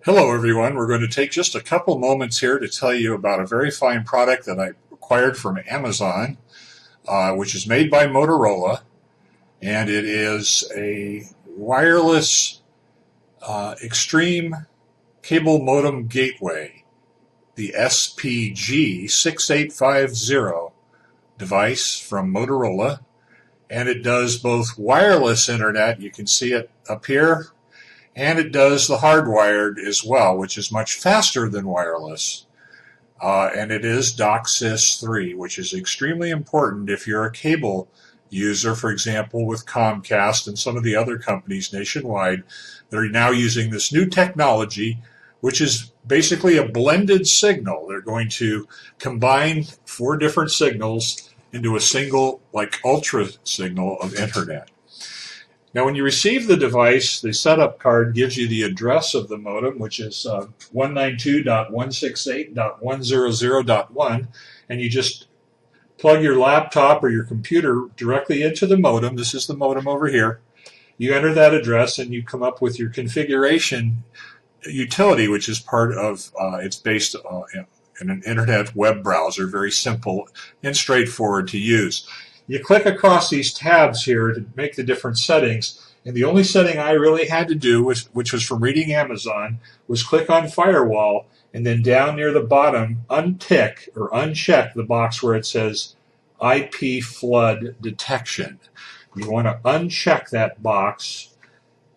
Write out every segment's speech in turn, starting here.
Hello everyone, we're going to take just a couple moments here to tell you about a very fine product that I acquired from Amazon, which is made by Motorola, and it is a wireless extreme cable modem gateway, the SBG6580 device from Motorola, and it does both wireless internet, you can see it up here, and it does the hardwired as well, which is much faster than wireless. And it is DOCSIS 3, which is extremely important if you're a cable user, for example, with Comcast and some of the other companies nationwide that are now using this new technology, which is basically a blended signal. They're going to combine 4 different signals into a single, like, ultra signal of internet. Now, when you receive the device, the setup card gives you the address of the modem, which is 192.168.100.1, and you just plug your laptop or your computer directly into the modem. This is the modem over here. You enter that address, and you come up with your configuration utility, which is part of, it's based in an internet web browser, very simple and straightforward to use. You click across these tabs here to make the different settings, and the only setting I really had to do, which was from reading Amazon, was click on Firewall, and then down near the bottom, untick or uncheck the box where it says IP flood detection. You want to uncheck that box,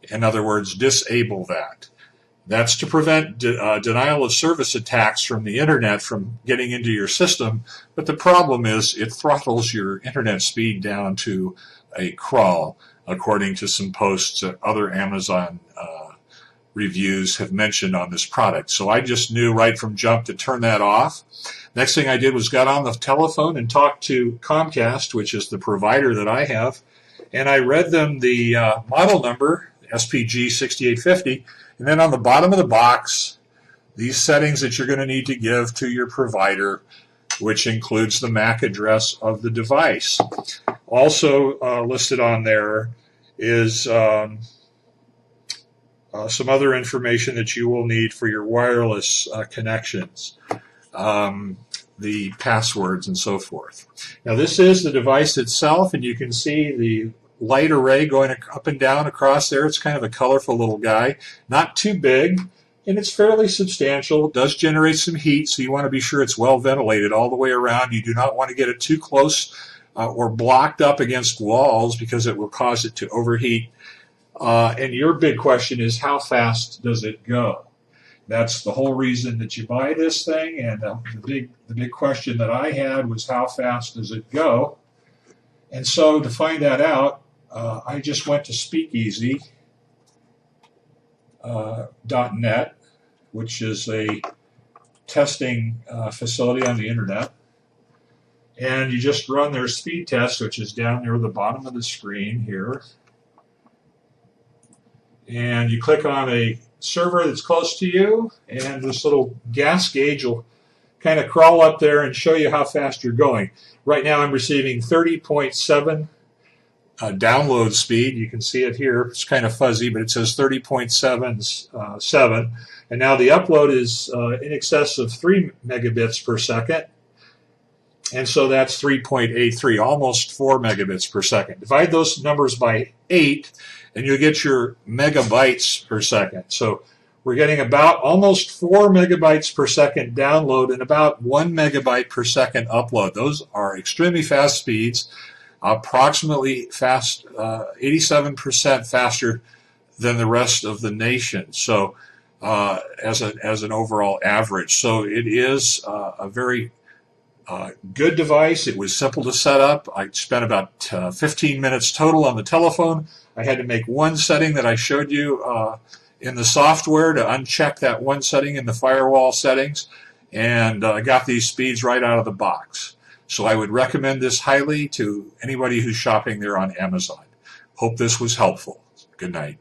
in other words, disable that. That's to prevent denial of service attacks from the internet from getting into your system, but the problem is it throttles your internet speed down to a crawl, according to some posts that other Amazon reviews have mentioned on this product. So I just knew right from jump to turn that off. Next thing I did was got on the telephone and talked to Comcast, which is the provider that I have, and I read them the model number, SBG6880, and then on the bottom of the box, these settings that you're going to need to give to your provider, which includes the MAC address of the device. Also listed on there is some other information that you will need for your wireless connections, the passwords and so forth. Now this is the device itself, and you can see the light array going up and down across there. It's kind of a colorful little guy, not too big, and it's fairly substantial. It does generate some heat, so you want to be sure it's well ventilated all the way around. You do not want to get it too close or blocked up against walls, because it will cause it to overheat. And your big question is, how fast does it go? That's the whole reason that you buy this thing, and the big question that I had was, how fast does it go? And so to find that out, I just went to speakeasy.net, which is a testing facility on the internet, and you just run their speed test, which is down near the bottom of the screen here, and you click on a server that's close to you, and this little gas gauge will kind of crawl up there and show you how fast you're going. Right now I'm receiving 30.7 download speed. You can see it here. It's kind of fuzzy, but it says 30.77. And now the upload is in excess of 3 megabits per second. And so that's 3.83, almost 4 megabits per second. Divide those numbers by 8, and you'll get your megabytes per second. So we're getting about almost 4 megabytes per second download and about 1 megabyte per second upload. Those are extremely fast speeds, approximately 87% faster than the rest of the nation. So as an overall average. So it is a very good device. It was simple to set up. I spent about 15 minutes total on the telephone. I had to make one setting that I showed you in the software to uncheck that one setting in the firewall settings, and I got these speeds right out of the box. So I would recommend this highly to anybody who's shopping there on Amazon. Hope this was helpful. Good night.